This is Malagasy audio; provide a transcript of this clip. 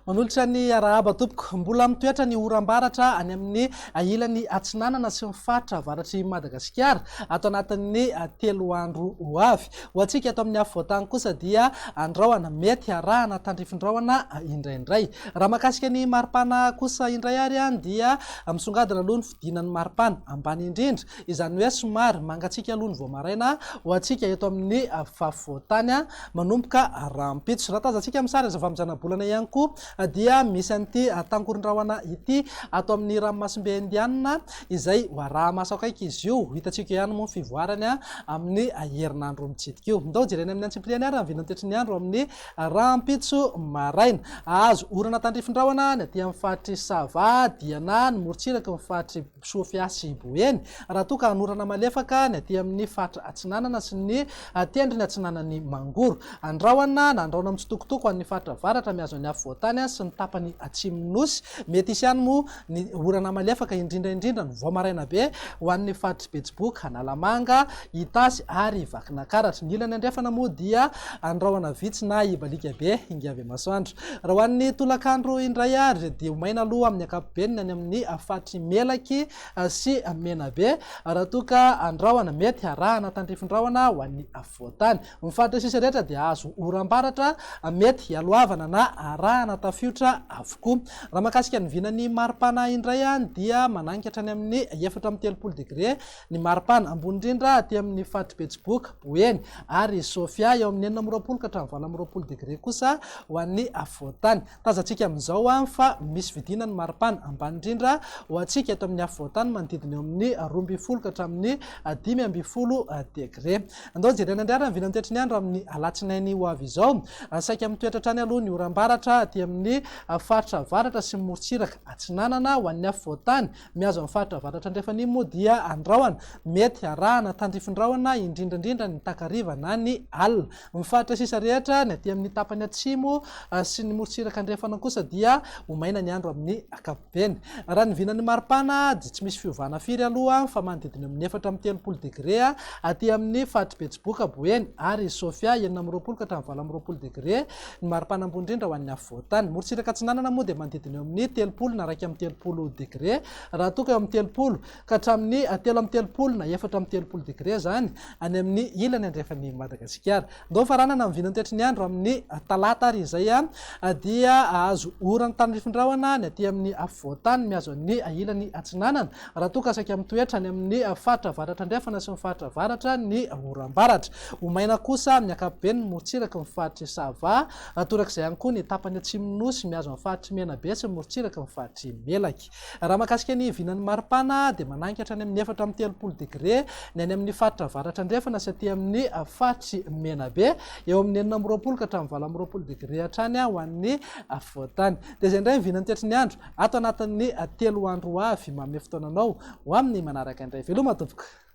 Manolotra ny arahaba tompoko mbola mitoetra ny oram-baratra any amin'ny ilany atsinanana sy ny faritra avaratry Madagasikara ato anatin'ny 3 andro ho avy. Ho antsika ato amin'ny afovoantany kosa dia andrahoana mety arahana tandrifin-drahona indraindray. Raha mahakasika ny maripana kosa indray ary dia misongadina aloha ny fidinan'ny maripana ambany indrindra, izany hoe somary mangatsika aloha ny voamaraina ho antsika eto amin'ny afovoantany manomboka rahampitso. Raha tazantsika misary azava-mijanona-bolana ihany koa dia misy an'ity tangorin-drahona ity ato amin'ny ranomasimbe indianina izay raha masakaiky izy io, hitantsika ihany moa fivoarany amin'ny herinandro mitsidika io. Ndao jerena amin'ny antsimpiliany ary amin'ny vinany tetry ny andro amin'ny rahampitso maraina. Azo orana tandrifin-drahona ny aty amin'ny faritry Sava, Diana, ny Morotsiraka, ny faritry Sofia sy Boeny. Raha toa ka hanorana malefaka ny aty amin'ny faritra Atsinanana sy ny tendrony Atsinanan'ny Mangoro. Andrahoana na andrahoana mitsitokotoko amin'ny faritra avaratra miazo ny afovoantany sy ny tapany atsimo-nosy. Mety isy ihany moa ny orana malefaka indrindra ny voamaraina be ho an'ny faritry Betsiboka, Analamanga, Itasy ary Vakinakaratra. Ny ilany andrefana moa dia andrahoana vitsy na ibalika be ingavy masoandro. Raha ho an'ny tolakandro indray ary dia maina aloha amin'ny ankapobeny any amin'ny faritry Melaky sy Menabe. Raha toa ka andrahoana mety arahana tandrifin-drahona ho an'ny afovoantany. Ny faritra sisa rehetra dia azo oram-baratra mety hialoavana na arahana tafiotra avokoa. Raha mahakasika ny vinany maripana indray dia mananikatra any amin'ny 430 degré ny maripana ambony indrindra aty amin'ny faritry Betsiboka, Boeny ary Sofia, eo amin'ny 420 ka hatramin'ny 420 degré kosa ho an'ny afovoantany. Tazantsika amin'izao fa misy vidinany maripana ambany indrindra ho antsika eto amin'ny afovoantany manodidina eo amin'ny 12 ka hatramin'ny 15 degré. Andao jerena indray ny vinany tetry ny andro amin'ny alatsinainy ho avy izao. Saika mitoetra trany aloha ny oram-baratra aty amin'ny faritra avaratra sy Morotsiraka, Atsinanana ho an'ny afovoantany. Miazo amin'ny faritra avaratra andrefana iny moa dia andrahoana mety arahana tandrifin-drahona indrindrandrindra ny takariva na ny alina. Ny faritra sisa rehetra ny aty amin'ny tapany atsimo sy ny Morotsiraka andrefana kosa dia ho maina ny andro amin'ny ankapobeny. Raha ny vinany maripana dia tsy misy fiovana firy aloha fa manodidina amin'ny 430 degré aty amin'ny faritry Betsiboka, Boeny ary Sofia 420 ka hatramin'ny 420 degré ny maripana ambony indrindra ho an'ny afovoantany. Morotsiraka Atsinanana moa dia manodidina eo amin'ny 30 na 30 degré. Raha toa ka eo amin'ny 30 ka hatramin'ny 30 na 430 degré zany any amin'ny ilany andrefan'ny Madagasikara. Ndao faranana amin'ny vinany tetry ny andro amin'ny talata ary izay dia azo orana tandrifin-drahona ny aty amin'ny afovoantany miazo ny ilany Atsinanana. Raha toa ka saika mitoetra ny amin'ny faritra avaratra andrefana sy ny faritra avaratra ny oram-baratra. Ho maina kosa amin'ny ankapobeny ny Morotsiraka, ny faritry Sava, torak'izay ihany koa ny tapany atsimo-nosy miazo amin'ny faritry Menabe sy Morotsiraka, ny faritry Melaky. Raha mahakasika ny vinany maripana dia mananikatra any amin'ny 430 degré ny any amin'ny faritra avaratra andrefana sy aty amin'ny faritry Menabe, eo amin'ny 420 ka hatramin'ny 420 degré hatrany ho an'ny afovoantany. Dia izay indray ny vinany tetry ny andro ato anatin'ny 3 andro ho avy. Manome fotoananao ho amin'ny manaraka indray. Veloma tompoko.